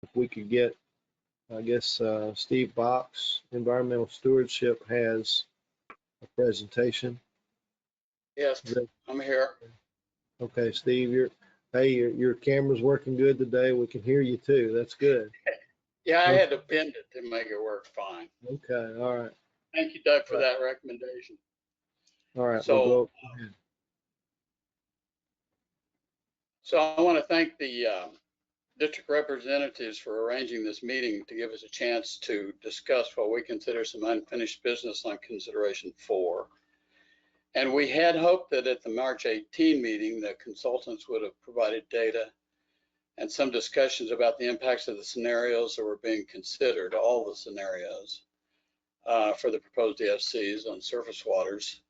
if we could get, I guess, Steve Box, Environmental Stewardship, has a presentation. Yes, I'm here. Okay, Steve, your camera's working good today. We can hear you too. That's good. Yeah, I had to bend it to make it work fine. Okay, all right. Thank you, Doug, for that recommendation. All right, So, we'll go ahead. So I want to thank the district representatives for arranging this meeting to give us a chance to discuss what we consider some unfinished business on consideration 4. And we had hoped that at the March 18 meeting, the consultants would have provided data and some discussions about the impacts of the scenarios that were being considered, all the scenarios for the proposed DFCs on surface waters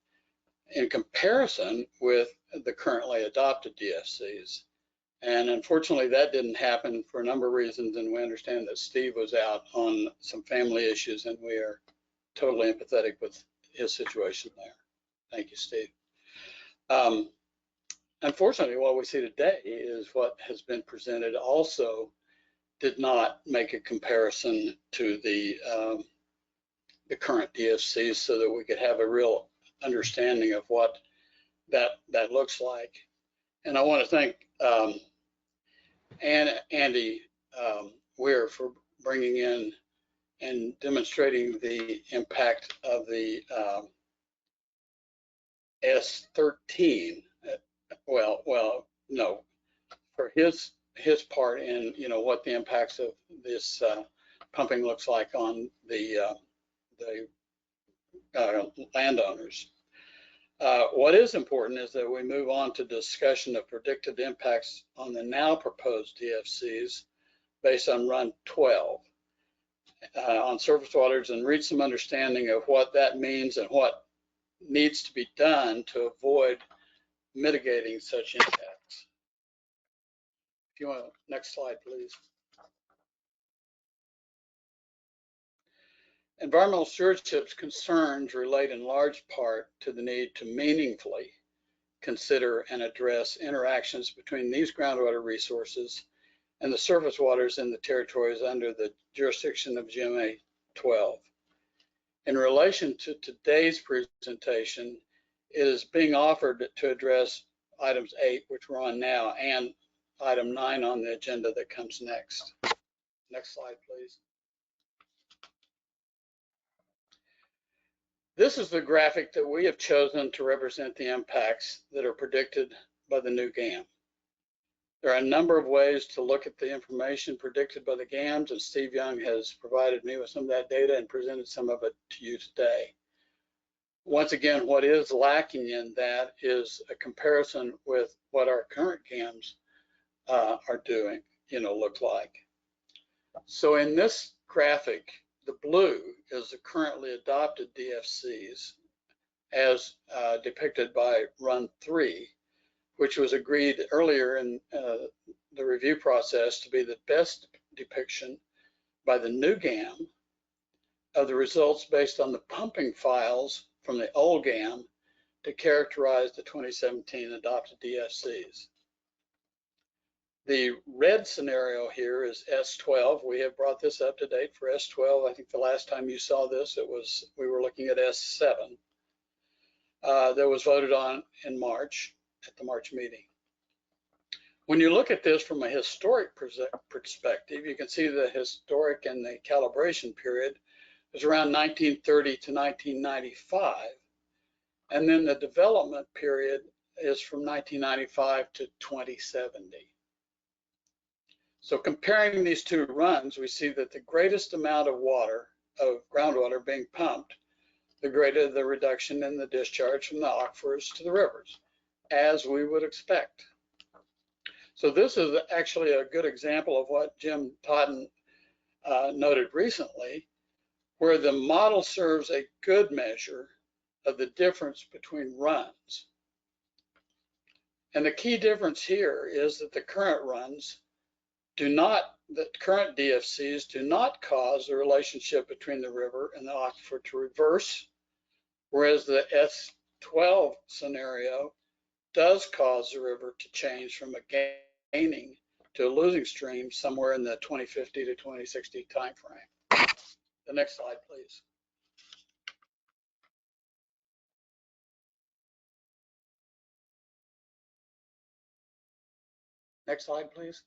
in comparison with the currently adopted DFCs. And unfortunately, that didn't happen for a number of reasons. And we understand that Steve was out on some family issues, and we are totally empathetic with his situation there. Thank you, Steve. Unfortunately, what we see today is what has been presented also did not make a comparison to the current DFCs so that we could have a real understanding of what that looks like. And I want to thank Andy Weir for bringing in and demonstrating the impact of the S13. No, for his part in what the impacts of this pumping looks like on the landowners. What is important is that we move on to discussion of predicted impacts on the now proposed DFCs based on Run 12 on surface waters and reach some understanding of what that means and what needs to be done to avoid mitigating such impacts. If you want, next slide, please. Environmental stewardship's concerns relate in large part to the need to meaningfully consider and address interactions between these groundwater resources and the surface waters in the territories under the jurisdiction of GMA 12. In relation to today's presentation, it is being offered to address items 8, which we're on now, and item 9 on the agenda that comes next. Next slide, please. This is the graphic that we have chosen to represent the impacts that are predicted by the new GAM. There are a number of ways to look at the information predicted by the GAMs, and Steve Young has provided me with some of that data and presented some of it to you today. Once again, what is lacking in that is a comparison with what our current GAMs are doing, look like. So in this graphic, the blue is the currently adopted DFCs as depicted by Run 3, which was agreed earlier in the review process to be the best depiction by the new GAM of the results based on the pumping files from the old GAM to characterize the 2017 adopted DFCs. The red scenario here is S12. We have brought this up to date for S12. I think the last time you saw this, we were looking at S7 that was voted on in March at the March meeting. When you look at this from a historic perspective, you can see the historic and the calibration period is around 1930 to 1995. And then the development period is from 1995 to 2070. So comparing these two runs, we see that the greatest amount of water, of groundwater being pumped, the greater the reduction in the discharge from the aquifers to the rivers, as we would expect. So this is actually a good example of what Jim Totten noted recently, where the model serves a good measure of the difference between runs. And the key difference here is that the current runs the current DFCs do not cause the relationship between the river and the aquifer to reverse, whereas the S12 scenario does cause the river to change from a gaining to a losing stream somewhere in the 2050 to 2060 timeframe. The next slide, please. Next slide, please.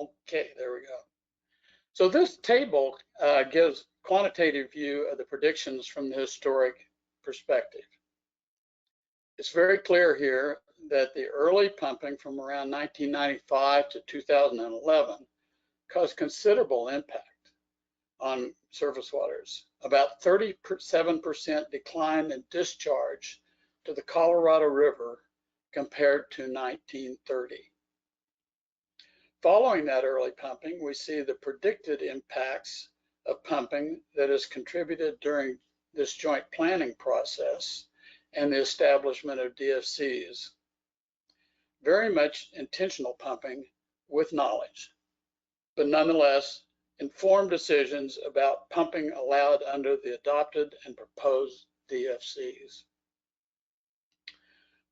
Okay, there we go. So this table gives quantitative view of the predictions from the historic perspective. It's very clear here that the early pumping from around 1995 to 2011 caused considerable impact on surface waters. About 37% decline in discharge to the Colorado River compared to 1930. Following that early pumping, we see the predicted impacts of pumping that is contributed during this joint planning process and the establishment of DFCs. Very much intentional pumping with knowledge, but nonetheless, informed decisions about pumping allowed under the adopted and proposed DFCs.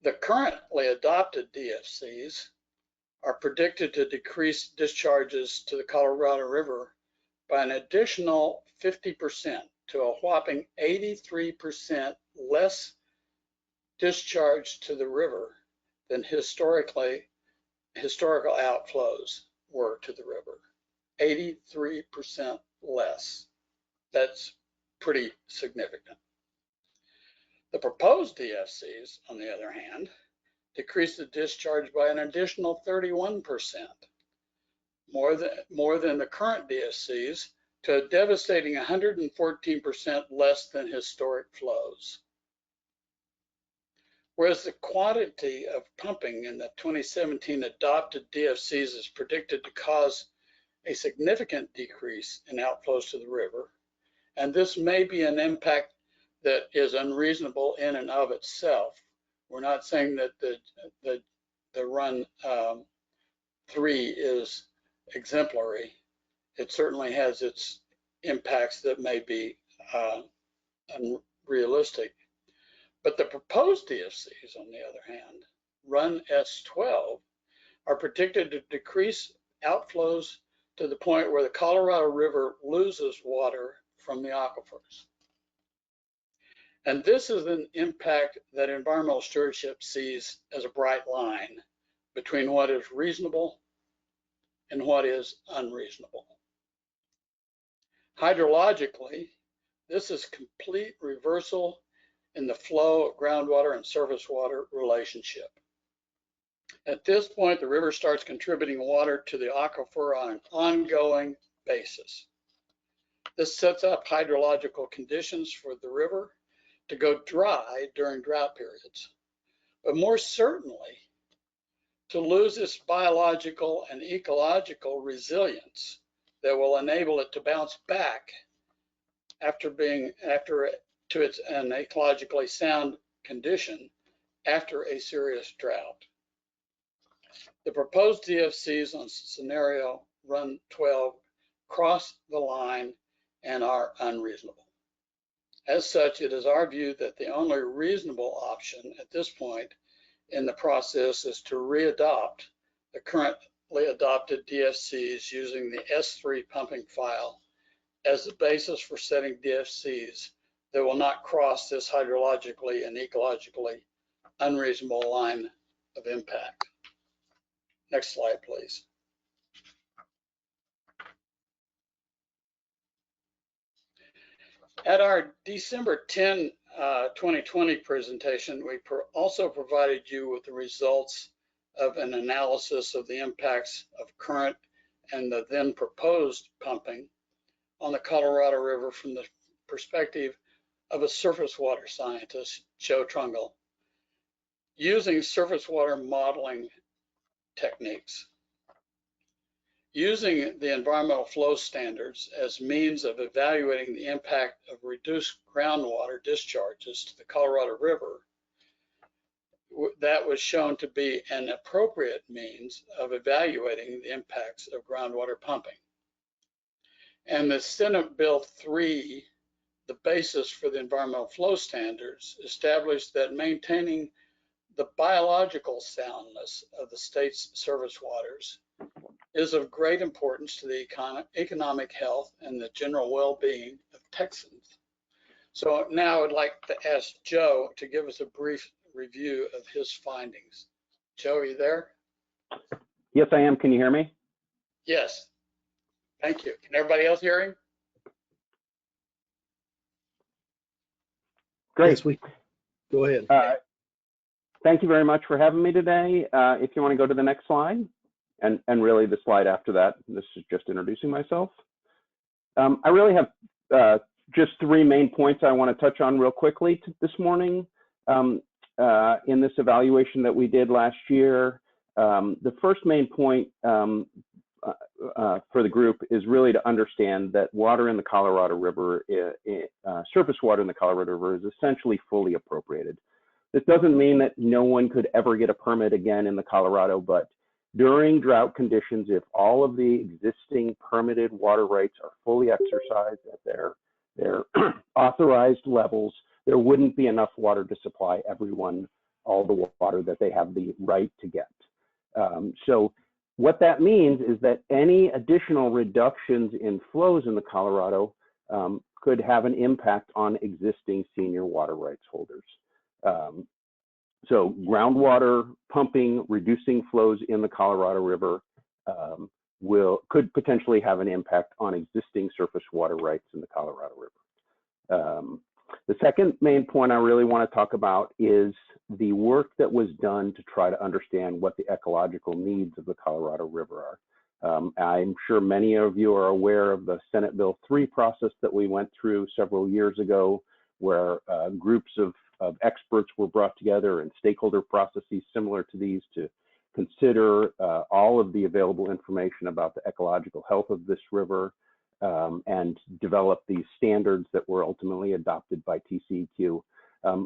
The currently adopted DFCs are predicted to decrease discharges to the Colorado River by an additional 50% to a whopping 83% less discharge to the river than historical outflows were to the river. 83% less. That's pretty significant. The proposed DFCs, on the other hand, decreased the discharge by an additional 31%, more than the current DFCs, to a devastating 114% less than historic flows. Whereas the quantity of pumping in the 2017 adopted DFCs is predicted to cause a significant decrease in outflows to the river, and this may be an impact that is unreasonable in and of itself. We're not saying that the run 3 is exemplary. It certainly has its impacts that may be unrealistic. But the proposed DFCs, on the other hand, run S12, are predicted to decrease outflows to the point where the Colorado River loses water from the aquifers. And this is an impact that environmental stewardship sees as a bright line between what is reasonable and what is unreasonable. Hydrologically, this is complete reversal in the flow of groundwater and surface water relationship. At this point, the river starts contributing water to the aquifer on an ongoing basis. This sets up hydrological conditions for the river to go dry during drought periods, but more certainly to lose its biological and ecological resilience that will enable it to bounce back to an ecologically sound condition after a serious drought. The proposed DFCs on scenario run 12 cross the line and are unreasonable. As such, it is our view that the only reasonable option at this point in the process is to readopt the currently adopted DFCs using the S3 pumping file as the basis for setting DFCs that will not cross this hydrologically and ecologically unreasonable line of impact. Next slide, please. At our December 10, 2020 presentation, we also provided you with the results of an analysis of the impacts of current and the then proposed pumping on the Colorado River from the perspective of a surface water scientist, Joe Trungle, using surface water modeling techniques. Using the environmental flow standards as means of evaluating the impact of reduced groundwater discharges to the Colorado River, that was shown to be an appropriate means of evaluating the impacts of groundwater pumping. And the Senate Bill 3, the basis for the environmental flow standards, established that maintaining the biological soundness of the state's surface waters is of great importance to the economic health and the general well-being of Texans. So now I would like to ask Joe to give us a brief review of his findings. Joe, are you there? Yes, I am. Can you hear me? Yes. Thank you. Can everybody else hear him? Great. Yes, go ahead. Thank you very much for having me today. If you want to go to the next slide, and really the slide after that, this is just introducing myself. I really have just 3 main points I want to touch on real quickly this morning. In this evaluation that we did last year, the first main point for the group is really to understand that water in the Colorado River, surface water in the Colorado River, is essentially fully appropriated. This doesn't mean that no one could ever get a permit again in the Colorado, but during drought conditions, if all of the existing permitted water rights are fully exercised at their authorized levels, there wouldn't be enough water to supply everyone all the water that they have the right to get. So what that means is that any additional reductions in flows in the Colorado could have an impact on existing senior water rights holders. So groundwater pumping, reducing flows in the Colorado River could potentially have an impact on existing surface water rights in the Colorado River. The second main point I really want to talk about is the work that was done to try to understand what the ecological needs of the Colorado River are. I'm sure many of you are aware of the Senate Bill 3 process that we went through several years ago, where groups of experts were brought together and stakeholder processes similar to these to consider all of the available information about the ecological health of this river and develop these standards that were ultimately adopted by TCEQ.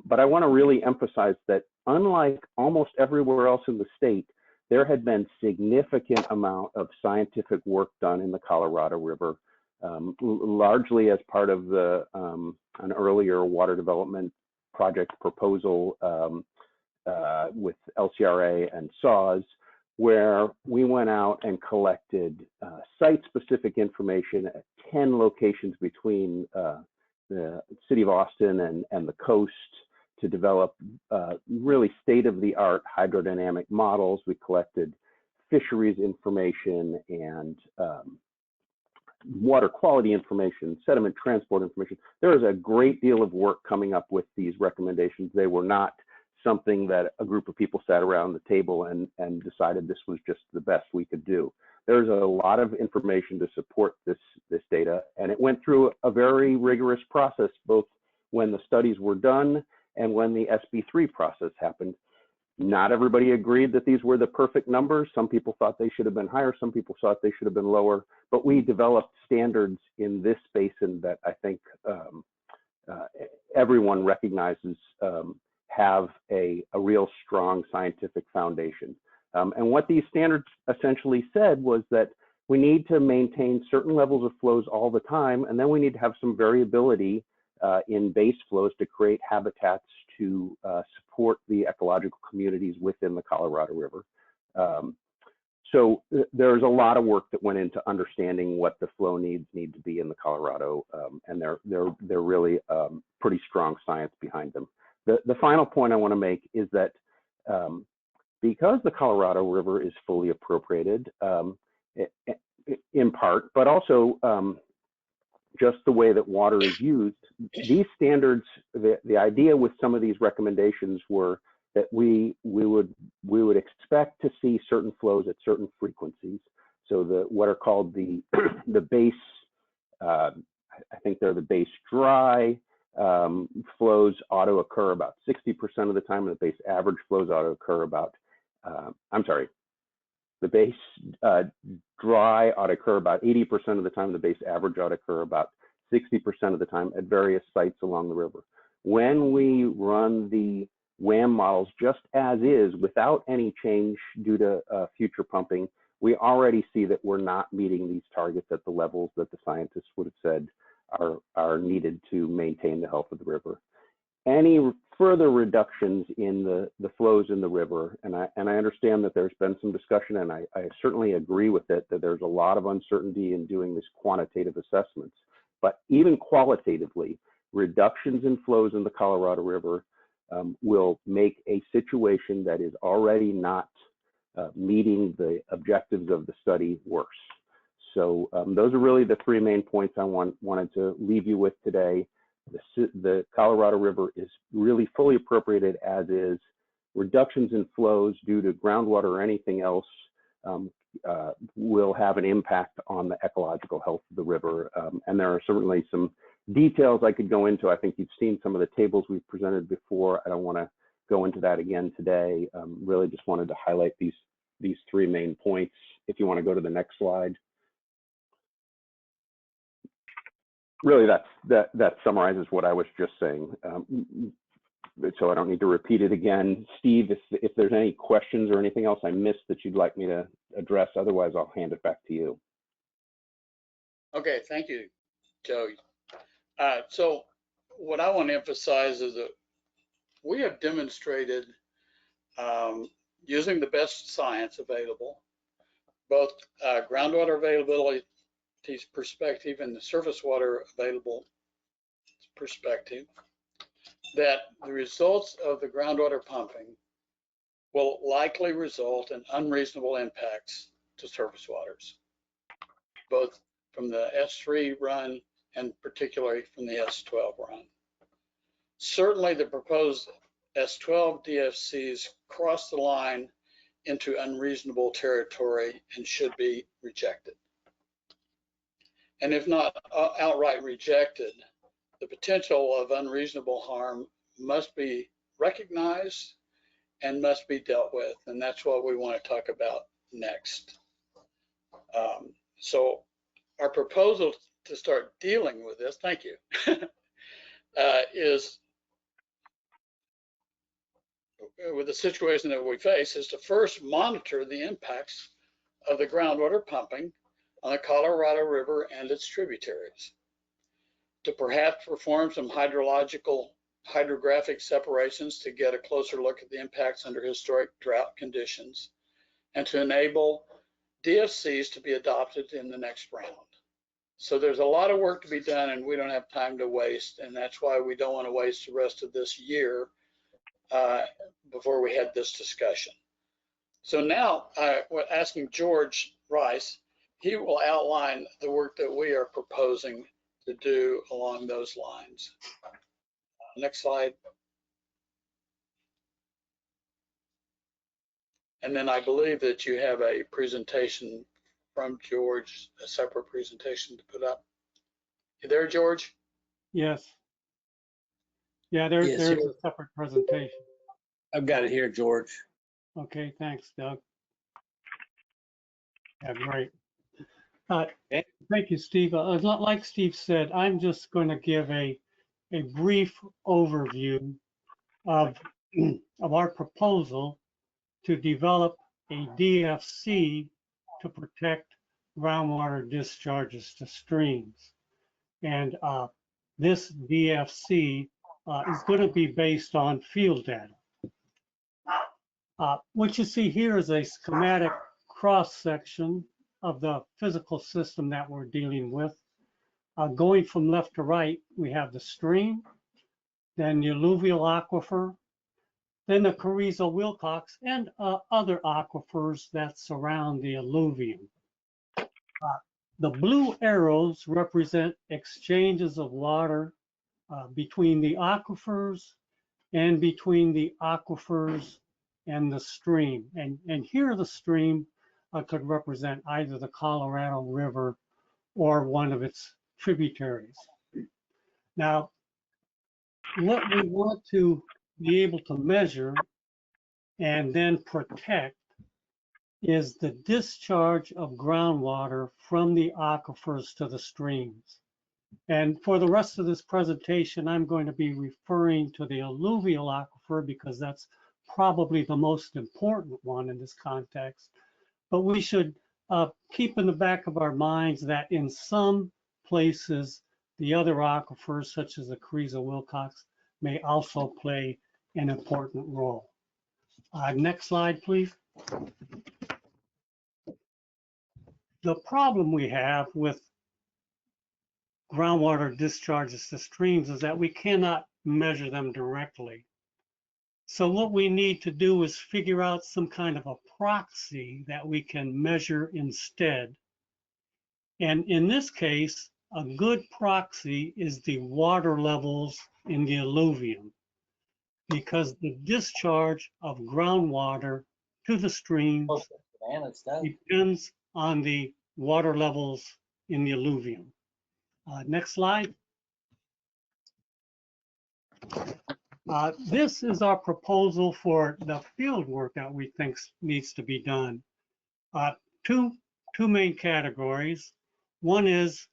But I want to really emphasize that unlike almost everywhere else in the state, there had been significant amount of scientific work done in the Colorado River, largely as part of an earlier water development project proposal with LCRA and SAWS, where we went out and collected site-specific information at 10 locations between the city of Austin and the coast to develop really state-of-the-art hydrodynamic models. We collected fisheries information and water quality information, sediment transport information. There is a great deal of work coming up with these recommendations. They were not something that a group of people sat around the table and decided this was just the best we could do. There's a lot of information to support this data, and it went through a very rigorous process, both when the studies were done and when the SB3 process happened. Not everybody agreed that these were the perfect numbers. Some people thought they should have been higher. Some people thought they should have been lower. But we developed standards in this basin that I think everyone recognizes have a real strong scientific foundation. And what these standards essentially said was that we need to maintain certain levels of flows all the time, and then we need to have some variability in base flows to create habitats to support the ecological communities within the Colorado River. So there's a lot of work that went into understanding what the flow needs need to be in the Colorado, and they're really pretty strong science behind them. The final point I want to make is that because the Colorado River is fully appropriated, in part, but also just the way that water is used, these standards, the idea with some of these recommendations were that we would expect to see certain flows at certain frequencies. So what are called the base, I think they're the base dry flows ought to occur about 60% of the time, and the base average flows ought to occur about, the base dry ought to occur about 80% of the time, the base average ought to occur about 60% of the time at various sites along the river. When we run the WAM models just as is, without any change due to future pumping, we already see that we're not meeting these targets at the levels that the scientists would have said are needed to maintain the health of the river. Any further reductions in the flows in the river. And I understand that there's been some discussion, and I certainly agree with it, that there's a lot of uncertainty in doing these quantitative assessments. But even qualitatively, reductions in flows in the Colorado River will make a situation that is already not meeting the objectives of the study worse. So those are really the three main points I wanted to leave you with today. The Colorado River is really fully appropriated as is. Reductions in flows due to groundwater or anything else will have an impact on the ecological health of the river. And there are certainly some details I could go into. I think you've seen some of the tables we've presented before. I don't want to go into that again today. Really just wanted to highlight these three main points. If you want to go to the next slide. Really, that summarizes what I was just saying. So I don't need to repeat it again. Steve, if there's any questions or anything else I missed that you'd like me to address, otherwise I'll hand it back to you. Okay, thank you, Joe. So what I want to emphasize is that we have demonstrated using the best science available, both groundwater availability perspective and the surface water available perspective, that the results of the groundwater pumping will likely result in unreasonable impacts to surface waters, both from the S3 run and particularly from the S12 run. Certainly the proposed S12 DFCs cross the line into unreasonable territory and should be rejected. And if not outright rejected, the potential of unreasonable harm must be recognized and must be dealt with. And that's what we want to talk about next. So our proposal to start dealing with this, thank you, is with the situation that we face is to first monitor the impacts of the groundwater pumping on the Colorado River and its tributaries, to perhaps perform some hydrographic separations to get a closer look at the impacts under historic drought conditions, and to enable DFCs to be adopted in the next round. So there's a lot of work to be done and we don't have time to waste, and that's why we don't want to waste the rest of this year before we had this discussion. So now we're asking George Rice, he will outline the work that we are proposing to do along those lines. Next slide. And then I believe that you have a presentation from George, a separate presentation to put up. You there, George? Yes. Yeah, there's Yes, a separate presentation. I've got it here, George. Okay, thanks, Doug. Yeah, great. Okay. Thank you, Steve. Like Steve said, I'm just going to give a brief overview of our proposal to develop a DFC to protect groundwater discharges to streams. And this DFC is going to be based on field data. What you see here is a schematic cross-section of the physical system that we're dealing with. Going from left to right, we have the stream, then the alluvial aquifer, then the Carrizo-Wilcox, and other aquifers that surround the alluvium. The blue arrows represent exchanges of water between the aquifers and between the aquifers and the stream. And here the stream could represent either the Colorado River or one of its tributaries. Now, what we want to be able to measure and then protect is the discharge of groundwater from the aquifers to the streams. And for the rest of this presentation, I'm going to be referring to the alluvial aquifer because that's probably the most important one in this context. But we should keep in the back of our minds that in some places, the other aquifers, such as the Carrizo-Wilcox, may also play an important role. Next slide, please. The problem we have with groundwater discharges to streams is that we cannot measure them directly. So what we need to do is figure out some kind of a proxy that we can measure instead. And in this case, a good proxy is the water levels in the alluvium, because the discharge of groundwater to the streams depends on the water levels in the alluvium. Next slide. This is our proposal for the field work that we think needs to be done. Two main categories. One is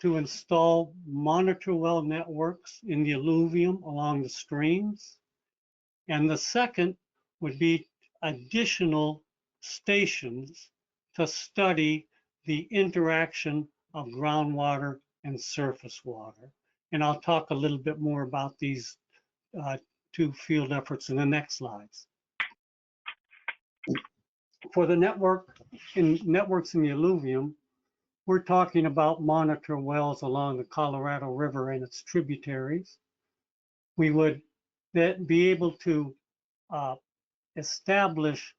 to install monitor well networks in the alluvium along the streams. And the second would be additional stations to study the interaction of groundwater and surface water. And I'll talk a little bit more about these two field efforts in the next slides. For the networks in the alluvium, we're talking about monitor wells along the Colorado River and its tributaries. We would then be able to establish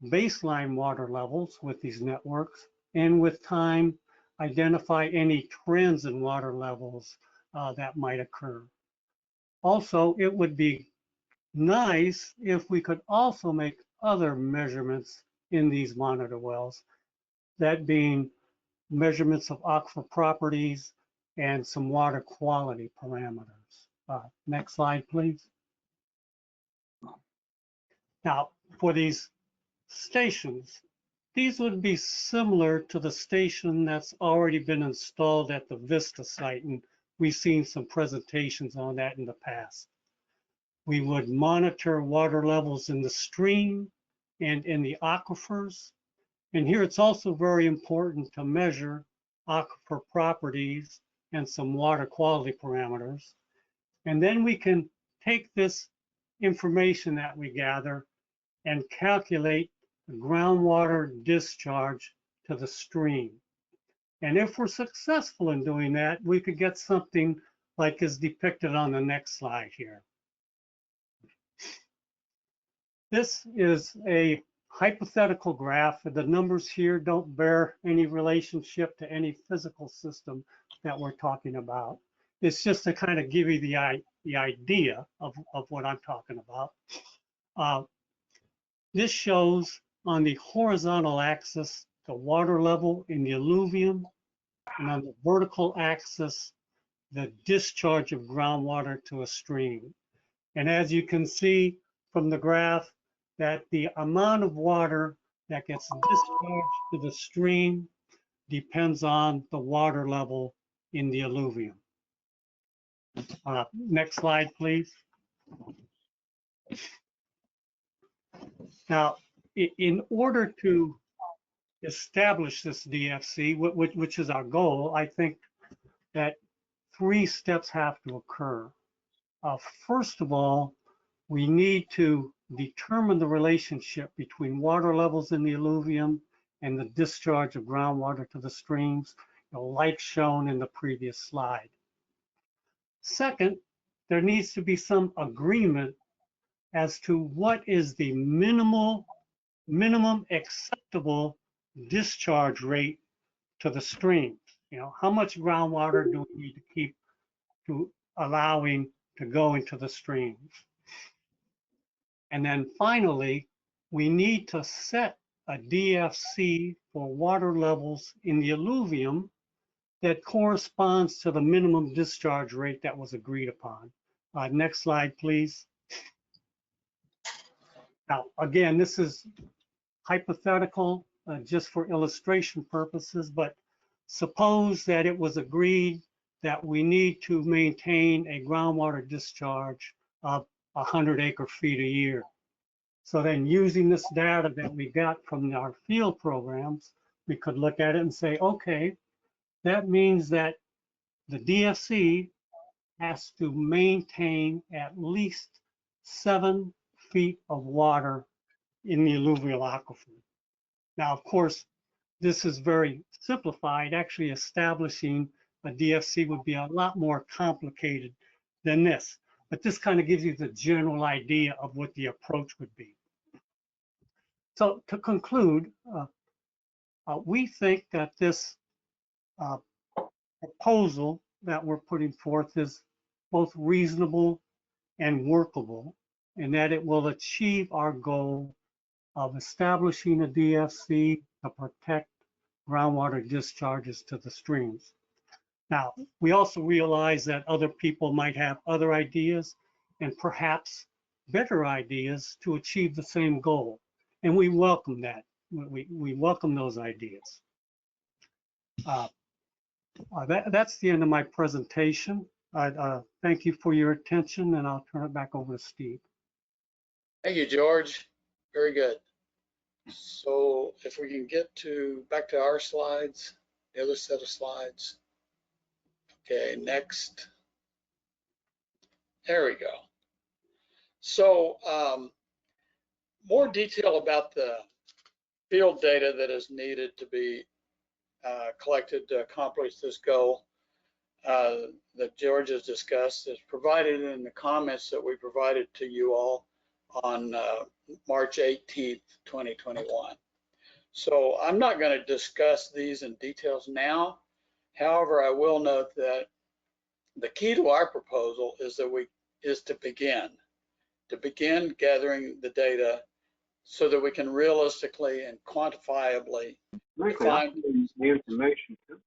baseline water levels with these networks, and with time, identify any trends in water levels that might occur. Also, it would be nice if we could also make other measurements in these monitor wells, that being measurements of aquifer properties and some water quality parameters. Next slide, please. Now, for these stations, these would be similar to the station that's already been installed at the Vista site, and we've seen some presentations on that in the past. We would monitor water levels in the stream and in the aquifers. And here it's also very important to measure aquifer properties and some water quality parameters. And then we can take this information that we gather and calculate the groundwater discharge to the stream. And if we're successful in doing that, we could get something like is depicted on the next slide here. This is a hypothetical graph. The numbers here don't bear any relationship to any physical system that we're talking about. It's just to kind of give you the idea of what I'm talking about. This shows on the horizontal axis the water level in the alluvium, and on the vertical axis the discharge of groundwater to a stream. And as you can see from the graph, that the amount of water that gets discharged to the stream depends on the water level in the alluvium. Next slide, please. Now, in order to establish this DFC, which is our goal, I think that 3 steps have to occur. First of all, we need to determine the relationship between water levels in the alluvium and the discharge of groundwater to the streams, like shown in the previous slide. Second, there needs to be some agreement as to what is the minimum acceptable discharge rate to the streams. How much groundwater do we need to keep to allowing to go into the streams? And then finally, we need to set a DFC for water levels in the alluvium that corresponds to the minimum discharge rate that was agreed upon. Next slide, please. Now, again, this is hypothetical, just for illustration purposes, but suppose that it was agreed that we need to maintain a groundwater discharge of 100 acre-feet a year. So then, using this data that we got from our field programs, we could look at it and say, okay, that means that the DFC has to maintain at least 7 feet of water in the alluvial aquifer. Now, of course, this is very simplified. Actually, establishing a DFC would be a lot more complicated than this. But this kind of gives you the general idea of what the approach would be. So to conclude, we think that this proposal that we're putting forth is both reasonable and workable, and that it will achieve our goal of establishing a DFC to protect groundwater discharges to the streams. Now, we also realize that other people might have other ideas and perhaps better ideas to achieve the same goal. And we welcome that. We welcome those ideas. That's the end of my presentation. Thank you for your attention, and I'll turn it back over to Steve. Thank you, George. Very good. So if we can get back to our slides, the other set of slides. Okay, next. There we go. So more detail about the field data that is needed to be collected to accomplish this goal that George has discussed is provided in the comments that we provided to you all on March 18th, 2021. So I'm not going to discuss these in details now. However, I will note that the key to our proposal is to begin gathering the data so that we can realistically and quantifiably define the information too.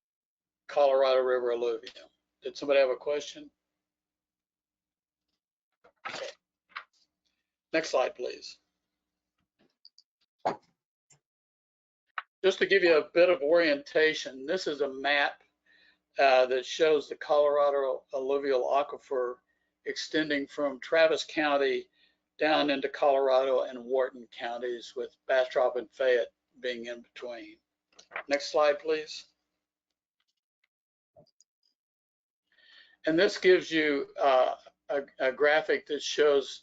Colorado River alluvium. Did somebody have a question? Okay. Next slide, please. Just to give you a bit of orientation, this is a map that shows the Colorado alluvial aquifer extending from Travis County down into Colorado and Wharton counties, with Bastrop and Fayette being in between. Next slide, please. And this gives you a graphic that shows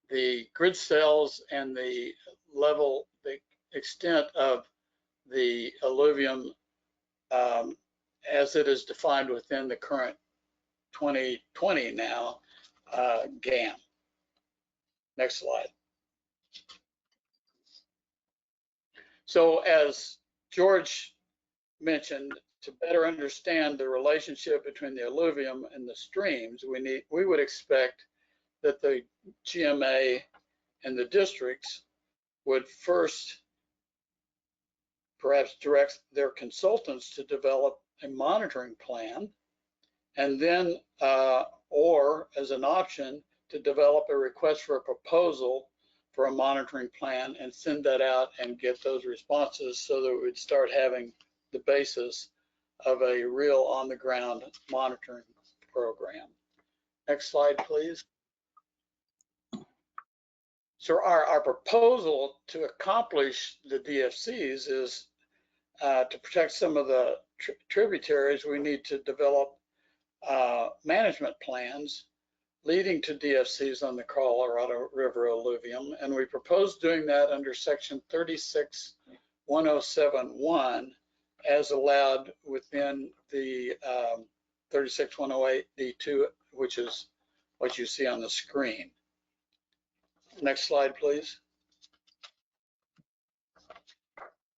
the grid cells and the level, the extent of the alluvium as it is defined within the current 2020 now GAM. Next slide. So as George mentioned, to better understand the relationship between the alluvium and the streams, we would expect that the GMA and the districts would first perhaps direct their consultants to develop a monitoring plan, and then or as an option to develop a request for a proposal for a monitoring plan and send that out and get those responses so that we'd start having the basis of a real on the ground monitoring program. Next slide, please. So our proposal to accomplish the DFCs is to protect some of the tributaries. We need to develop management plans leading to DFCs on the Colorado River alluvium, and we propose doing that under section 36-1071 as allowed within the 36-108D2, which is what you see on the screen. Next slide, please.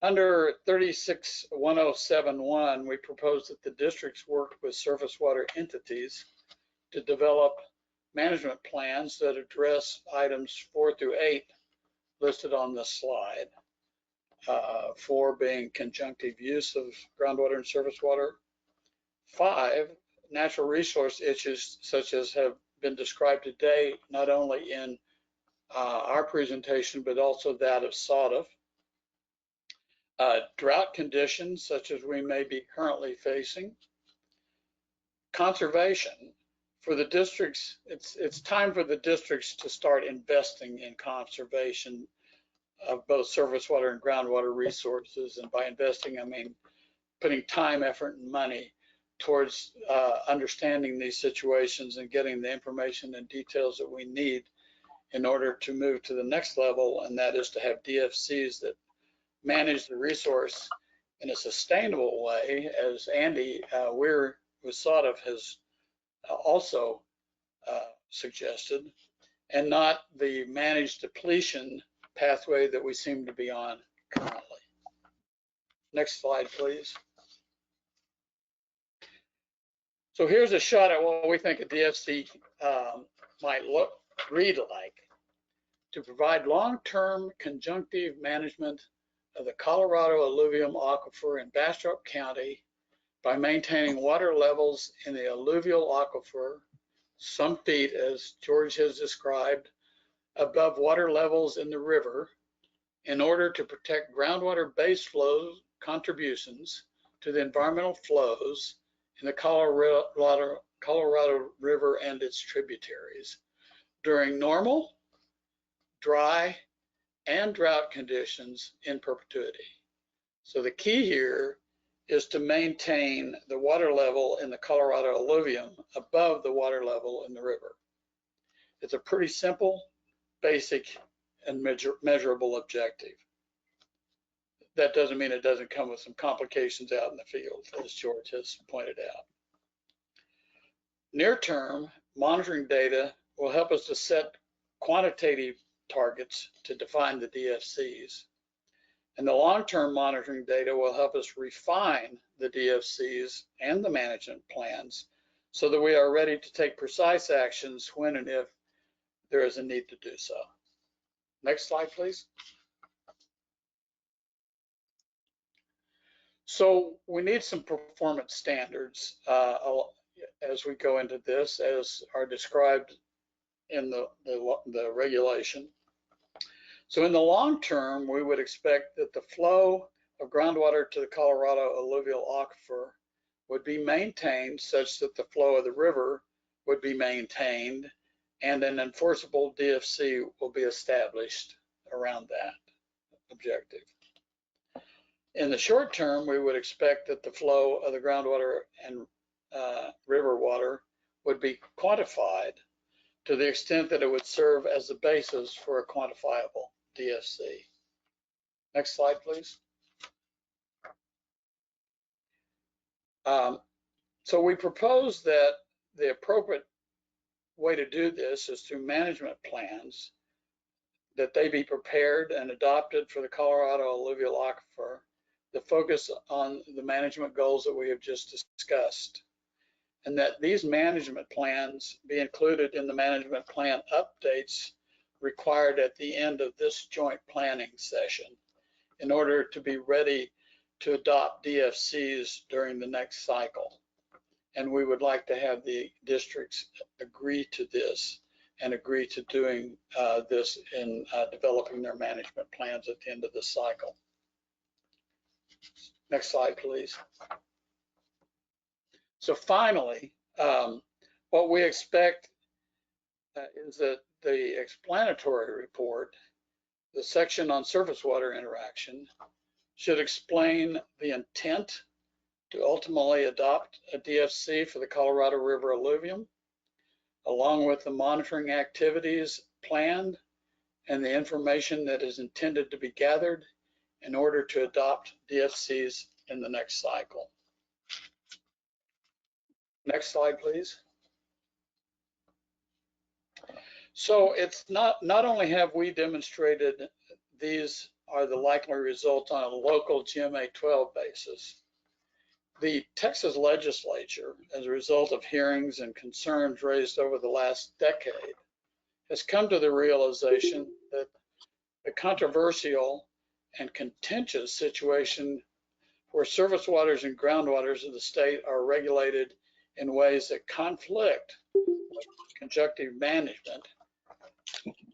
Under 36-1071, we propose that the districts work with surface water entities to develop management plans that address items 4 through 8 listed on this slide. 4 being conjunctive use of groundwater and surface water. 5, natural resource issues such as have been described today, not only in our presentation, but also that of SOTF. Drought conditions such as we may be currently facing. Conservation. For the districts, it's time for the districts to start investing in conservation of both surface water and groundwater resources. And by investing, I mean putting time, effort, and money towards understanding these situations and getting the information and details that we need in order to move to the next level, and that is to have DFCs that manage the resource in a sustainable way, as Andy Weir was thought of has also suggested, and not the managed depletion pathway that we seem to be on currently. Next slide, please. So here's a shot at what we think a DFC might read like. To provide long-term conjunctive management of the Colorado alluvium aquifer in Bastrop County by maintaining water levels in the alluvial aquifer some feet, as George has described, above water levels in the river in order to protect groundwater base flow contributions to the environmental flows in the Colorado River and its tributaries during normal, dry, and drought conditions in perpetuity. So the key here is to maintain the water level in the Colorado alluvium above the water level in the river. It's a pretty simple, basic, and measurable objective. That doesn't mean it doesn't come with some complications out in the field, as George has pointed out. Near-term monitoring data will help us to set quantitative targets to define the DFCs. And the long-term monitoring data will help us refine the DFCs and the management plans so that we are ready to take precise actions when and if there is a need to do so. Next slide, please. So we need some performance standards as we go into this, as are described in the regulation. So in the long term, we would expect that the flow of groundwater to the Colorado alluvial aquifer would be maintained such that the flow of the river would be maintained, and an enforceable DFC will be established around that objective. In the short term, we would expect that the flow of the groundwater and river water would be quantified to the extent that it would serve as the basis for a quantifiable DFC. Next slide, please. So we propose that the appropriate way to do this is through management plans, that they be prepared and adopted for the Colorado alluvial aquifer that focus on the management goals that we have just discussed, and that these management plans be included in the management plan updates required at the end of this joint planning session in order to be ready to adopt DFCs during the next cycle. And we would like to have the districts agree to this and agree to doing this in developing their management plans at the end of the cycle. Next slide, please. So finally, what we expect is that the explanatory report, the section on surface water interaction, should explain the intent to ultimately adopt a DFC for the Colorado River alluvium, along with the monitoring activities planned and the information that is intended to be gathered in order to adopt DFCs in the next cycle. Next slide, please. So it's not only have we demonstrated these are the likely results on a local GMA 12 basis, the Texas legislature, as a result of hearings and concerns raised over the last decade, has come to the realization that the controversial and contentious situation where surface waters and groundwaters of the state are regulated in ways that conflict with conjunctive management,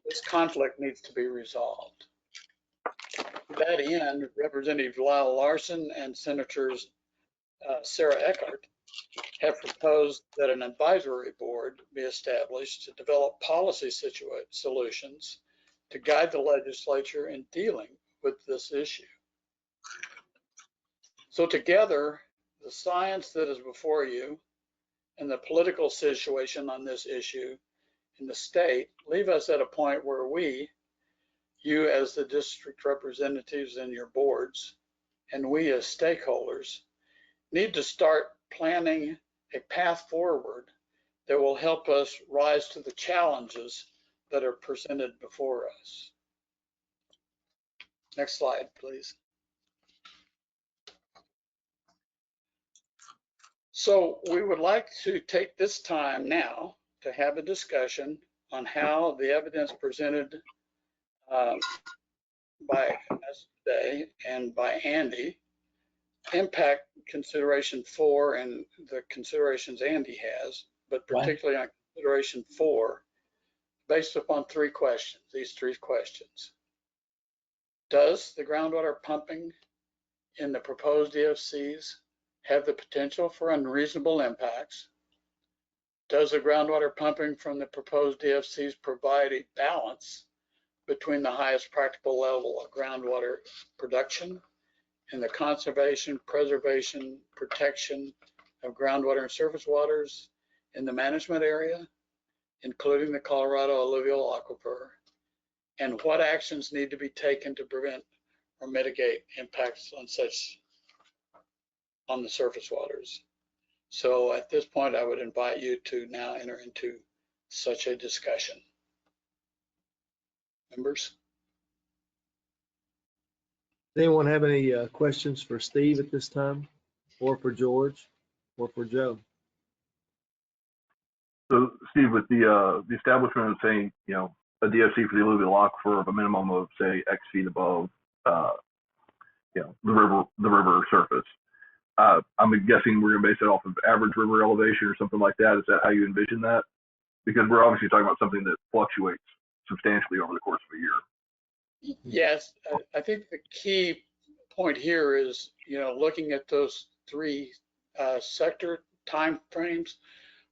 this conflict needs to be resolved. To that end, Representative Lyle Larson and Senators Sarah Eckert have proposed that an advisory board be established to develop policy solutions to guide the legislature in dealing with this issue. So together, the science that is before you and the political situation on this issue in the state leave us at a point where we, you as the district representatives in your boards, and we as stakeholders need to start planning a path forward that will help us rise to the challenges that are presented before us. Next slide, please. So we would like to take this time now to have a discussion on how the evidence presented by us today and by Andy impact consideration 4 and the considerations Andy has, but particularly on consideration 4, based upon these three questions. Does the groundwater pumping in the proposed DFCs have the potential for unreasonable impacts? Does the groundwater pumping from the proposed DFCs provide a balance between the highest practical level of groundwater production and the conservation, preservation, protection of groundwater and surface waters in the management area, including the Colorado alluvial aquifer? And what actions need to be taken to prevent or mitigate impacts on the surface waters? So at this point, I would invite you to now enter into such a discussion. Members? Does anyone have any questions for Steve at this time, or for George, or for Joe? So, Steve, with the establishment of saying, a DFC for the alluvial aquifer of a minimum of say X feet above, the river surface, I'm guessing we're gonna base it off of average river elevation or something like that. Is that how you envision that? Because we're obviously talking about something that fluctuates substantially over the course of a year. Yes, I think the key point here is, looking at those three sector time frames.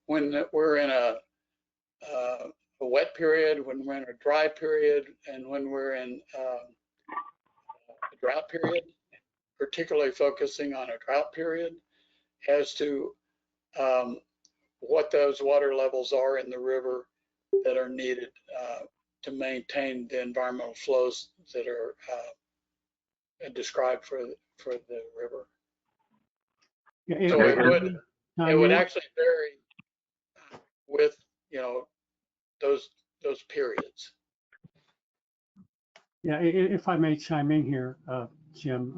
When we're in a wet period, when we're in a dry period, and when we're in a drought period, particularly focusing on a drought period as to what those water levels are in the river that are needed to maintain the environmental flows that are described for the river. Yeah, So it would actually vary with those periods. Yeah, if I may chime in here, Jim,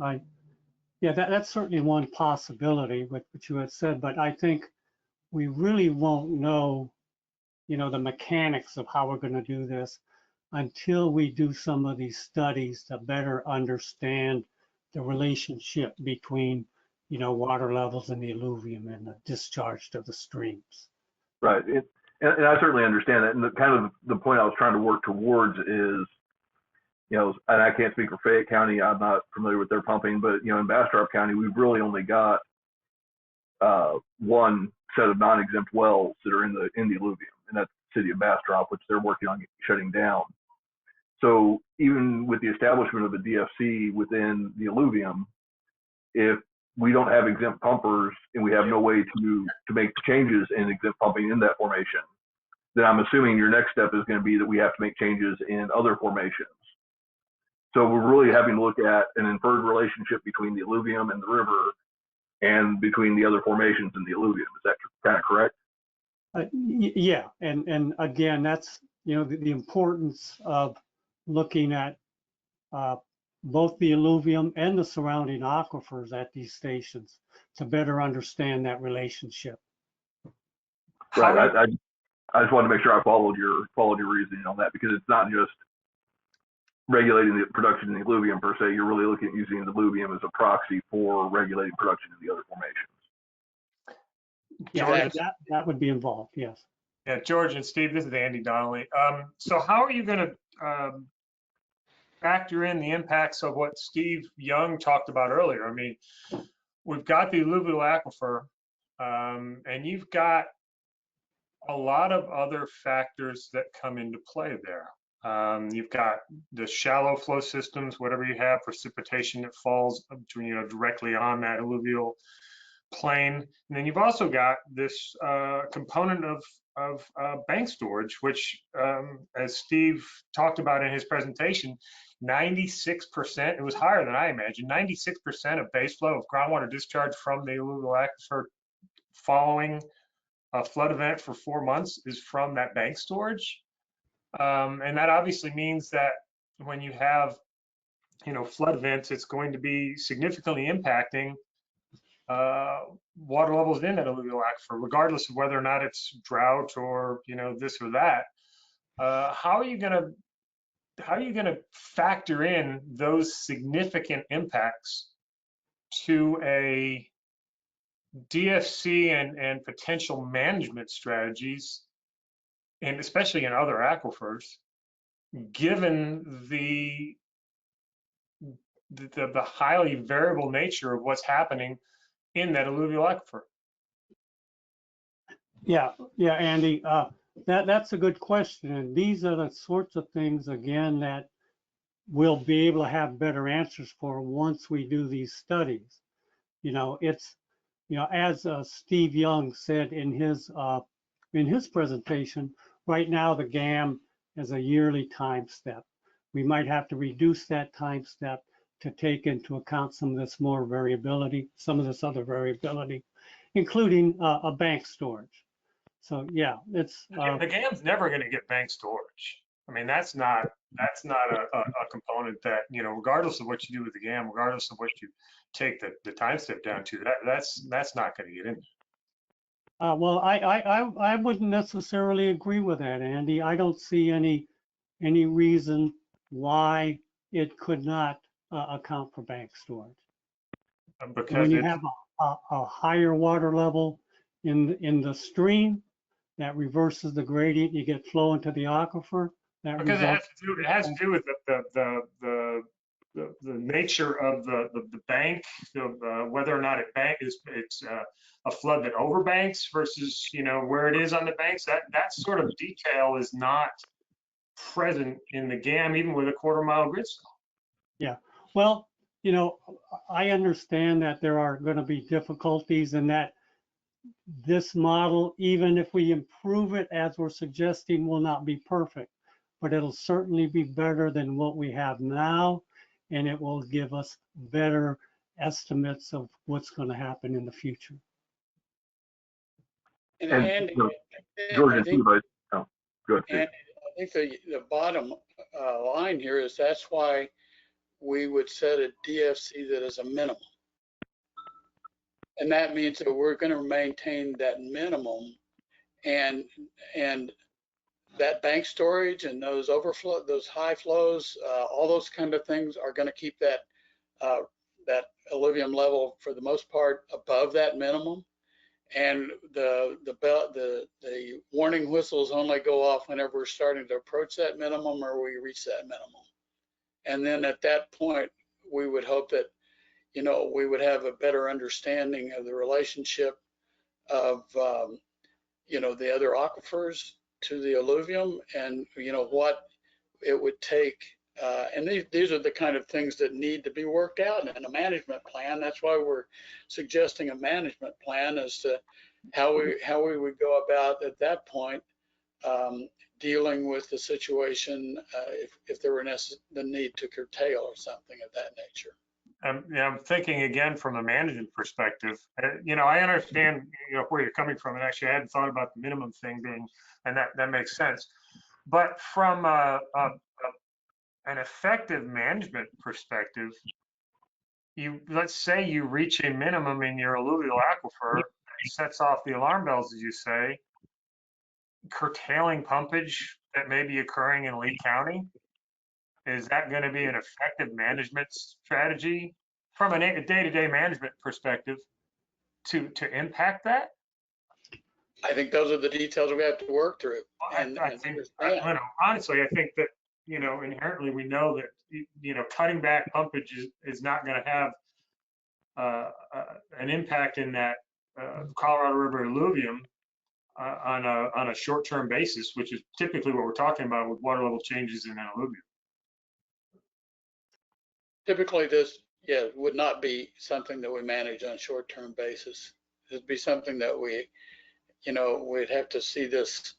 that's certainly one possibility with what you had said, but I think we really won't know, the mechanics of how we're going to do this until we do some of these studies to better understand the relationship between, water levels in the alluvium and the discharge to the streams. Right, and I certainly understand that. And the point I was trying to work towards is, and I can't speak for Fayette County. I'm not familiar with their pumping, but in Bastrop County, we've really only got one set of non-exempt wells that are in the alluvium, and that's the city of Bastrop, which they're working on shutting down. So even with the establishment of a DFC within the alluvium, if we don't have exempt pumpers and we have no way to make changes in exempt pumping in that formation, then I'm assuming your next step is going to be that we have to make changes in other formations. So we're really having to look at an inferred relationship between the alluvium and the river and between the other formations in the alluvium. Is that kind of correct? Yeah, and again, that's, the importance of looking at both the alluvium and the surrounding aquifers at these stations to better understand that relationship. Right. I just wanted to make sure I followed your reasoning on that, because it's not just regulating the production in the alluvium per se. You're really looking at using the alluvium as a proxy for regulating production in the other formations. Yeah, that would be involved, yes. Yeah, George and Steve, this is Andy Donnelly. So how are you going to factor in the impacts of what Steve Young talked about earlier? I mean, we've got the alluvial aquifer, and you've got a lot of other factors that come into play there. You've got the shallow flow systems, whatever you have, precipitation that falls directly on that alluvial plain. And then you've also got this component of bank storage, which, as Steve talked about in his presentation, 96%, it was higher than I imagined, 96% of base flow of groundwater discharge from the alluvial aquifer following a flood event for 4 months is from that bank storage. And that obviously means that when you have, flood events, it's going to be significantly impacting water levels in that alluvial aquifer, regardless of whether or not it's drought or, this or that. How are you going to factor in those significant impacts to a DFC and potential management strategies, and especially in other aquifers, given the highly variable nature of what's happening in that alluvial aquifer? Yeah, Andy, that's a good question. And these are the sorts of things, again, that we'll be able to have better answers for once we do these studies. It's, as Steve Young said in his presentation, right now the GAM is a yearly time step. We might have to reduce that time step to take into account some of this more variability, some of this other variability, including a bank storage. So yeah, it's the GAM's never going to get bank storage. I mean, that's not a component that, regardless of what you do with the GAM, regardless of what you take the time step down to, that's not going to get in. Well, I wouldn't necessarily agree with that, Andy. I don't see any reason why it could not account for bank storage. Because when you have a higher water level in the stream, that reverses the gradient, you get flow into the aquifer. Because it has to do with the nature of the bank, whether or not it's a flood that overbanks versus where it is on the banks. That sort of detail is not present in the GAM, even with a quarter-mile grid cell. Yeah, well, I understand that there are going to be difficulties and that this model, even if we improve it as we're suggesting, will not be perfect, but it'll certainly be better than what we have now, and it will give us better estimates of what's going to happen in the future. And George I and think, Steve, go ahead. I think the bottom line here is that's why we would set a DFC that is a minimum. And that means that we're going to maintain that minimum, and that bank storage and those overflow, those high flows, all those kind of things are going to keep that that alluvium level for the most part above that minimum. And the warning whistles only go off whenever we're starting to approach that minimum or we reach that minimum. And then at that point, we would hope that we would have a better understanding of the relationship of, the other aquifers to the alluvium and, what it would take. And these are the kind of things that need to be worked out in a management plan. That's why we're suggesting a management plan as to how we would go about at that point dealing with the situation if there were the need to curtail or something of that nature. I'm thinking again from a management perspective. I understand where you're coming from, and actually I hadn't thought about the minimum thing being, and that makes sense. But from an effective management perspective, let's say you reach a minimum in your alluvial aquifer, sets off the alarm bells, as you say, curtailing pumpage that may be occurring in Lee County. Is that going to be an effective management strategy from a day-to-day management perspective to impact that? I think those are the details we have to work through. Honestly, I think that, inherently we know that, cutting back pumpage is not going to have an impact in that Colorado River alluvium on a short-term basis, which is typically what we're talking about with water level changes in an alluvium. Typically, this yeah, it would not be something that we manage on a short-term basis. It'd be something that we, we'd have to see this,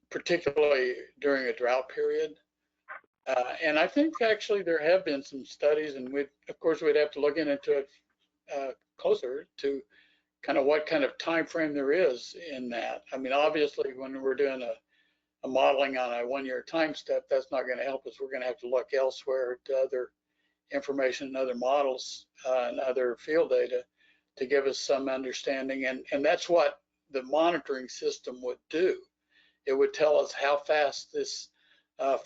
particularly during a drought period. And I think actually there have been some studies, and of course, we'd have to look into it closer to kind of what kind of time frame there is in that. I mean, obviously, when we're doing a modeling on a 1-year time step, that's not going to help us. We're going to have to look elsewhere to other information and other models and other field data to give us some understanding. And that's what the monitoring system would do. It would tell us how fast this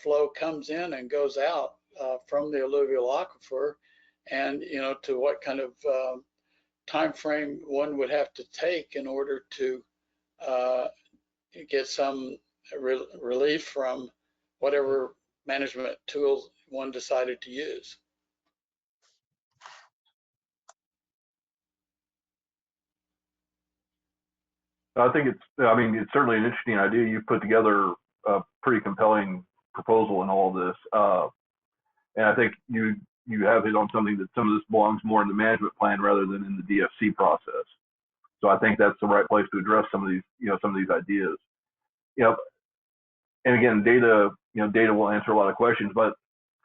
flow comes in and goes out from the alluvial aquifer, and to what kind of time frame one would have to take in order to get some relief from whatever management tools one decided to use. I think it's certainly an interesting idea. You've put together a pretty compelling proposal in all of this. And I think you have hit on something that some of this belongs more in the management plan rather than in the DFC process. So I think that's the right place to address some of these ideas. And again, data will answer a lot of questions, but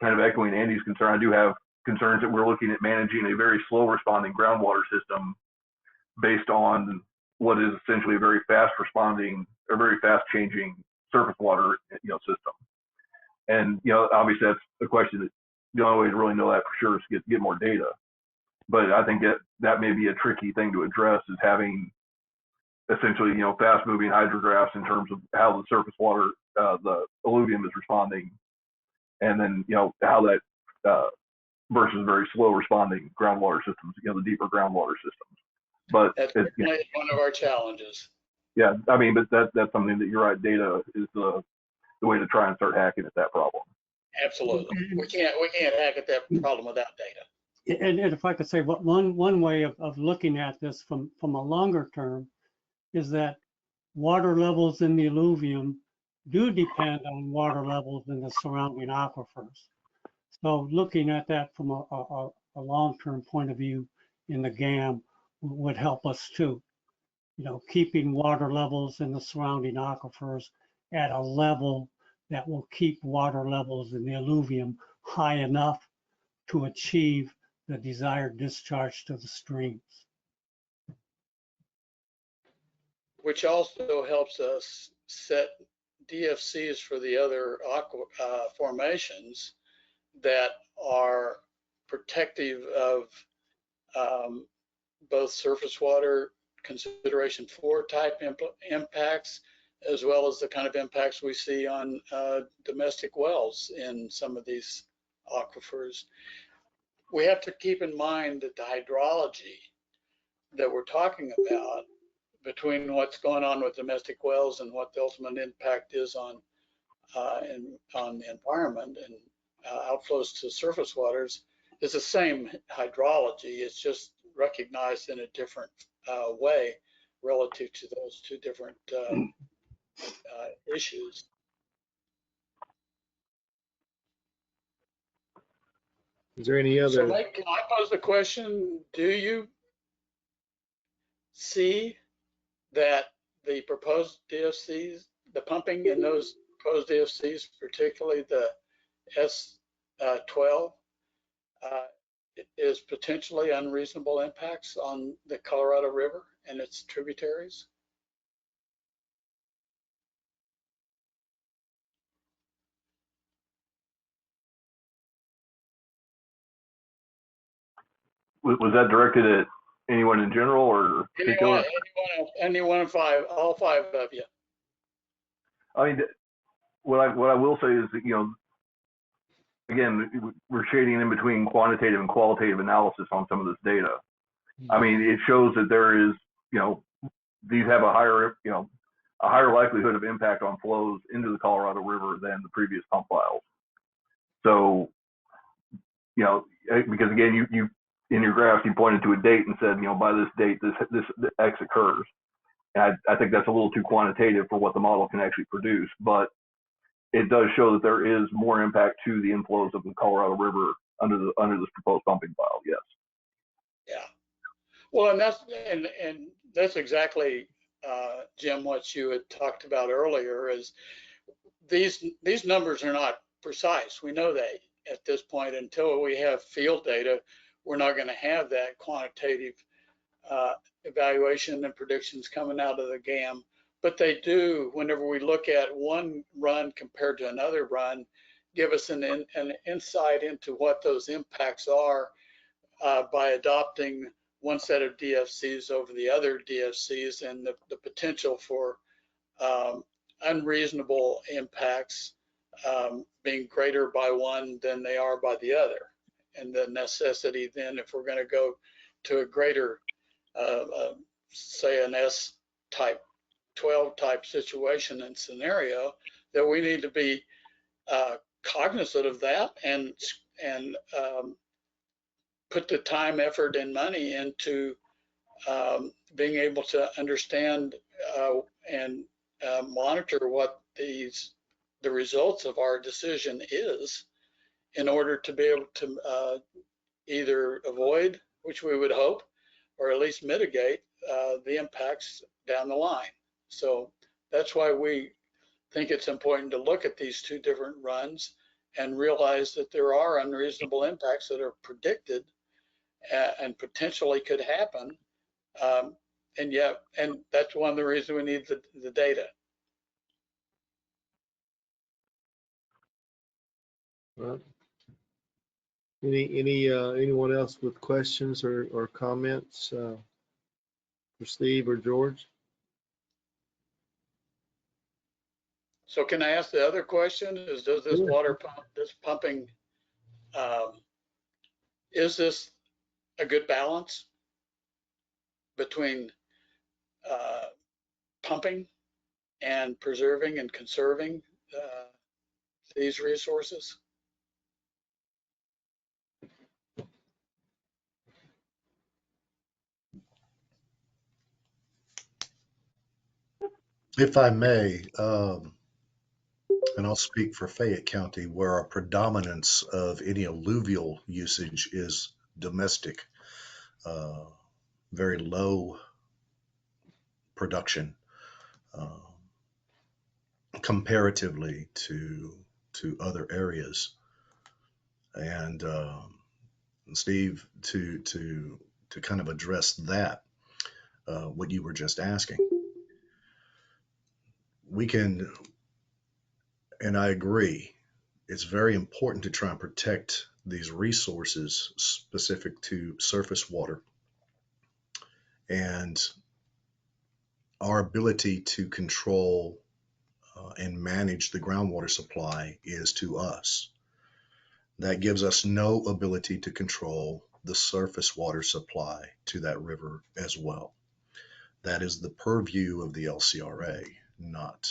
kind of echoing Andy's concern, I do have concerns that we're looking at managing a very slow responding groundwater system based on what is essentially a very fast responding or very fast changing surface water system. And obviously that's a question that the only way to really know that for sure is to get more data. But I think that may be a tricky thing to address, is having essentially fast moving hydrographs in terms of how the surface water, the alluvium is responding, and then how that versus very slow responding groundwater systems, the deeper groundwater systems. But that's certainly one of our challenges. Yeah, I mean, but that's something that you're right. Data is the way to try and start hacking at that problem. Absolutely, we can't hack at that problem without data. And if I could say, one way of looking at this from a longer term is that water levels in the alluvium do depend on water levels in the surrounding aquifers. So looking at that from a long-term point of view in the GAM would help us too. Keeping water levels in the surrounding aquifers at a level that will keep water levels in the alluvium high enough to achieve the desired discharge to the streams. Which also helps us set DFCs for the other formations that are protective of both surface water consideration 4 type impacts, as well as the kind of impacts we see on domestic wells in some of these aquifers. We have to keep in mind that the hydrology that we're talking about, between what's going on with domestic wells and what the ultimate impact is on the environment and outflows to surface waters, is the same hydrology. It's just recognized in a different way relative to those two different issues. Is there any other? So Mike, can I pose the question, do you see that the proposed DFCs, the pumping in those proposed DFCs, particularly the S12, is potentially unreasonable impacts on the Colorado River and its tributaries? Was that directed at anyone in general or particular? Anyone of all five of you. I mean, what I will say is that, again, we're shading in between quantitative and qualitative analysis on some of this data. I mean, it shows that there is, these have a higher likelihood of impact on flows into the Colorado River than the previous pump files. So, because again, you in your graphs, you pointed to a date and said, by this date, this X occurs. And I think that's a little too quantitative for what the model can actually produce. But it does show that there is more impact to the inflows of the Colorado River under this proposed pumping file. Yes. Yeah. Well, and that's exactly, Jim, what you had talked about earlier is these numbers are not precise. We know that at this point. Until we have field data, we're not going to have that quantitative evaluation and predictions coming out of the GAM. But they do, whenever we look at one run compared to another run, give us an insight into what those impacts are by adopting one set of DFCs over the other DFCs, and the potential for unreasonable impacts being greater by one than they are by the other. And the necessity then, if we're going to go to a greater, say an S type 12 type situation and scenario, that we need to be cognizant of that and put the time, effort, and money into being able to understand and monitor what the results of our decision is, in order to be able to either avoid, which we would hope, or at least mitigate the impacts down the line. So that's why we think it's important to look at these two different runs and realize that there are unreasonable impacts that are predicted and potentially could happen. And that's one of the reasons we need the data. Well, anyone else with questions or comments for Steve or George? So can I ask the other question? Is does this water pump, this pumping, is this a good balance between pumping and preserving and conserving these resources? If I may, and I'll speak for Fayette County, where our predominance of any alluvial usage is domestic, very low production comparatively to other areas. And Steve, to kind of address that, what you were just asking, we can, and I agree, it's very important to try and protect these resources specific to surface water. And our ability to control and manage the groundwater supply is to us. That gives us no ability to control the surface water supply to that river as well. That is the purview of the LCRA, not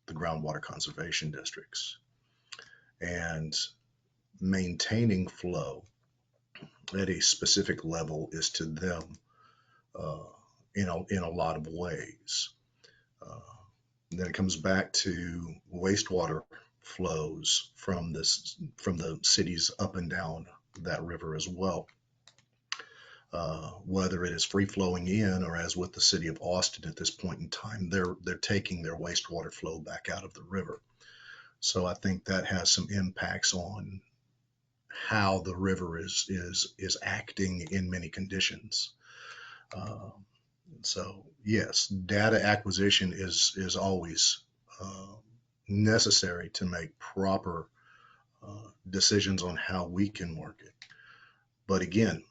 the groundwater conservation districts. And maintaining flow at a specific level is to them in a lot of ways. Then it comes back to wastewater flows from the cities up and down that river as well. Whether it is free flowing in, or as with the city of Austin at this point in time, they're taking their wastewater flow back out of the river. So I think that has some impacts on how the river is acting in many conditions. So yes, data acquisition is always necessary to make proper decisions on how we can work it. But again,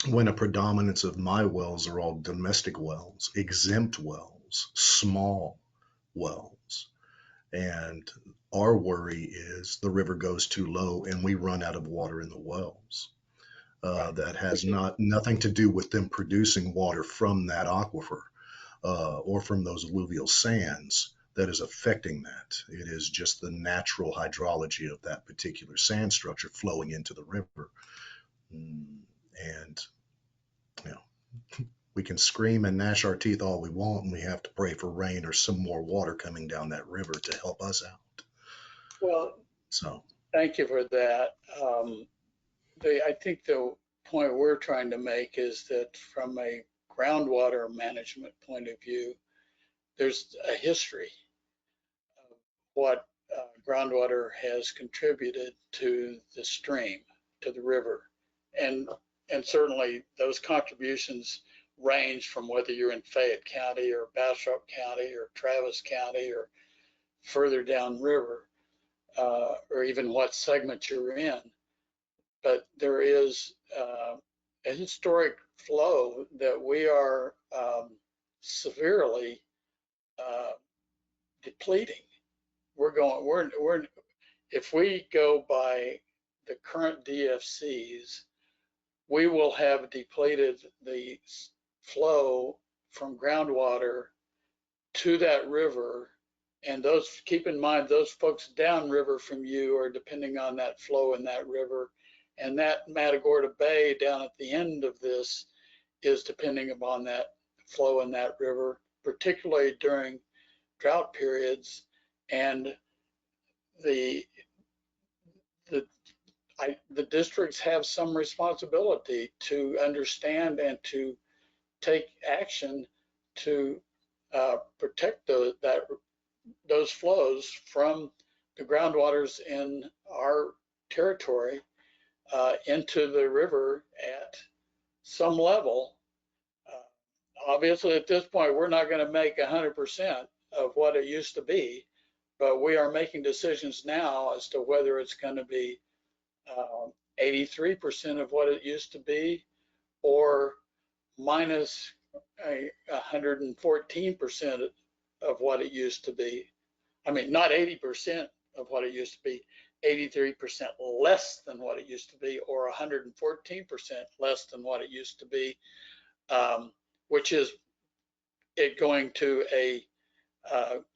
when a predominance of my wells are all domestic wells, exempt wells, small wells, and our worry is the river goes too low and we run out of water in the wells. That has nothing to do with them producing water from that aquifer or from those alluvial sands that is affecting that. It is just the natural hydrology of that particular sand structure flowing into the river. And you know, we can scream and gnash our teeth all we want, and we have to pray for rain or some more water coming down that river to help us out. Well, So, thank you for that. I think the point we're trying to make is that from a groundwater management point of view, there's a history of what groundwater has contributed to the stream, to the river. And certainly those contributions range from whether you're in Fayette County or Bastrop County or Travis County or further downriver, or even what segment you're in. But there is a historic flow that we are severely depleting. If we go by the current DFCs, we will have depleted the flow from groundwater to that river. And those, keep in mind, those folks downriver from you are depending on that flow in that river. And that Matagorda Bay down at the end of this is depending upon that flow in that river, particularly during drought periods. And the districts have some responsibility to understand and to take action to protect those flows from the groundwaters in our territory into the river at some level. Obviously, at this point, we're not going to make 100% of what it used to be, but we are making decisions now as to whether it's going to be 83% of what it used to be or minus 114% of what it used to be. I mean, not 80% of what it used to be, 83% less than what it used to be, or 114% less than what it used to be, which is it going to a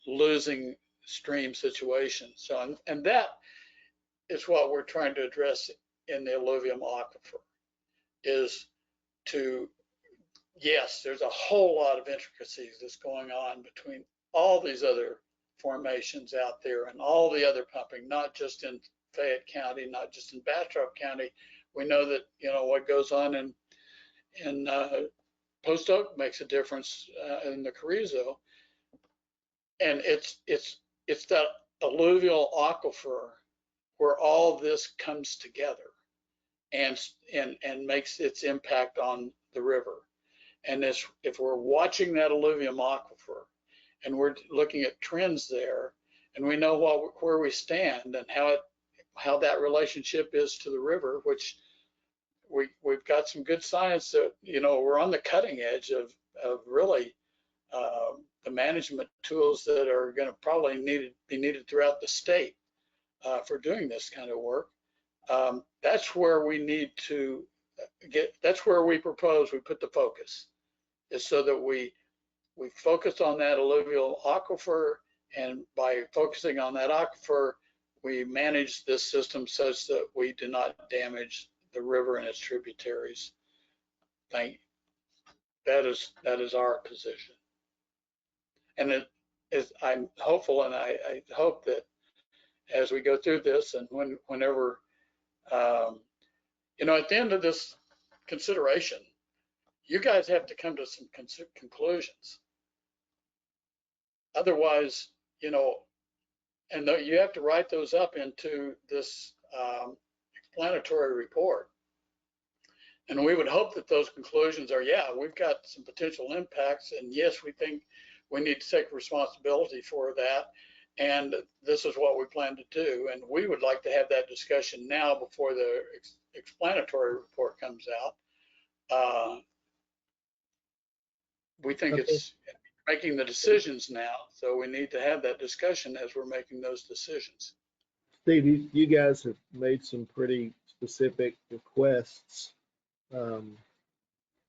losing stream situation. So, and that is what we're trying to address in the alluvium aquifer, is to, yes, there's a whole lot of intricacies that's going on between all these other formations out there and all the other pumping, not just in Fayette County, not just in Bastrop County. We know that, you know, what goes on in Post Oak makes a difference in the Carrizo. And it's that alluvial aquifer where all this comes together and makes its impact on the river. And if we're watching that alluvium aquifer and we're looking at trends there, and we know where we stand and how that relationship is to the river, which we've got some good science that, you know, we're on the cutting edge of really the management tools that are going to probably be needed throughout the state for doing this kind of work. That's where we need to that's where we propose we put the focus, is so that we focus on that alluvial aquifer, and by focusing on that aquifer, we manage this system such that we do not damage the river and its tributaries. That is our position. And I'm hopeful, and I hope that as we go through this, and whenever, you know, at the end of this consideration, you guys have to come to some conclusions. Otherwise, you know, and you have to write those up into this explanatory report. And we would hope that those conclusions are, yeah, we've got some potential impacts, and yes, we think we need to take responsibility for that, and this is what we plan to do. And we would like to have that discussion now before the explanatory report comes out. We think it's making the decisions now, so we need to have that discussion as we're making those decisions. Steve, you guys have made some pretty specific requests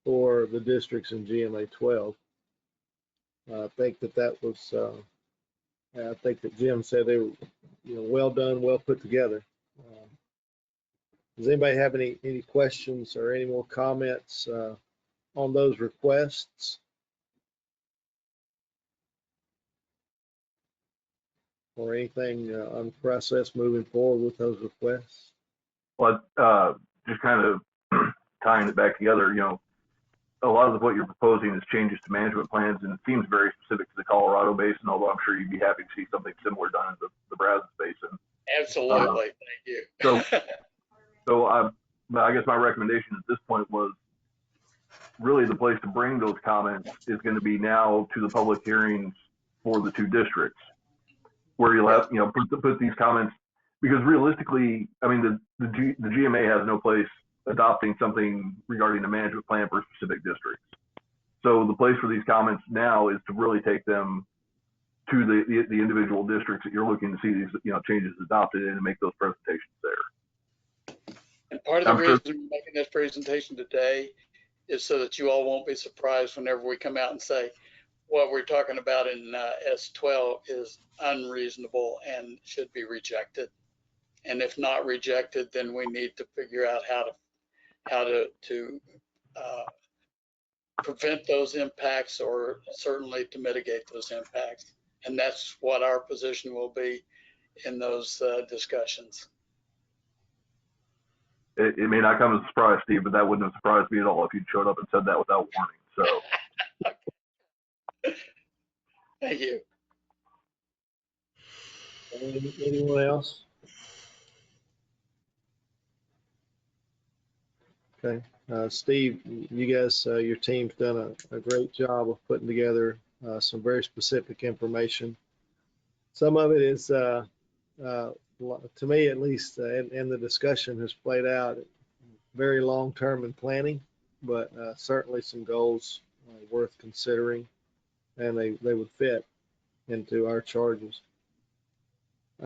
for the districts in GMA 12. I think that was, I think that Jim said they were, you know, well done, well put together. Does anybody have any questions or any more comments on those requests? or anything on the process moving forward with those requests? But just kind of tying it back together, you know, a lot of what you're proposing is changes to management plans, and it seems very specific to the Colorado Basin, although I'm sure you'd be happy to see something similar done in the Brazos Basin. Absolutely. Thank you. So I guess my recommendation at this point was really the place to bring those comments is going to be now to the public hearings for the two districts, where you'll have, you know, put these comments, because realistically, I mean, the GMA has no place adopting something regarding a management plan for specific districts. So the place for these comments now is to really take them to the individual districts that you're looking to see these, you know, changes adopted in, and make those presentations there. And part of the reason we're making this presentation today is so that you all won't be surprised whenever we come out and say what we're talking about in S12 is unreasonable and should be rejected. And if not rejected, then we need to figure out how to prevent those impacts, or certainly to mitigate those impacts. And that's what our position will be in those discussions. It may not come as a surprise, Steve, but that wouldn't have surprised me at all if you'd showed up and said that without warning. So. Thank you. Anyone else? Okay, Steve, you guys, your team's done a great job of putting together some very specific information. Some of it is, to me at least, and the discussion has played out very long-term in planning, but certainly some goals worth considering, and they would fit into our charges.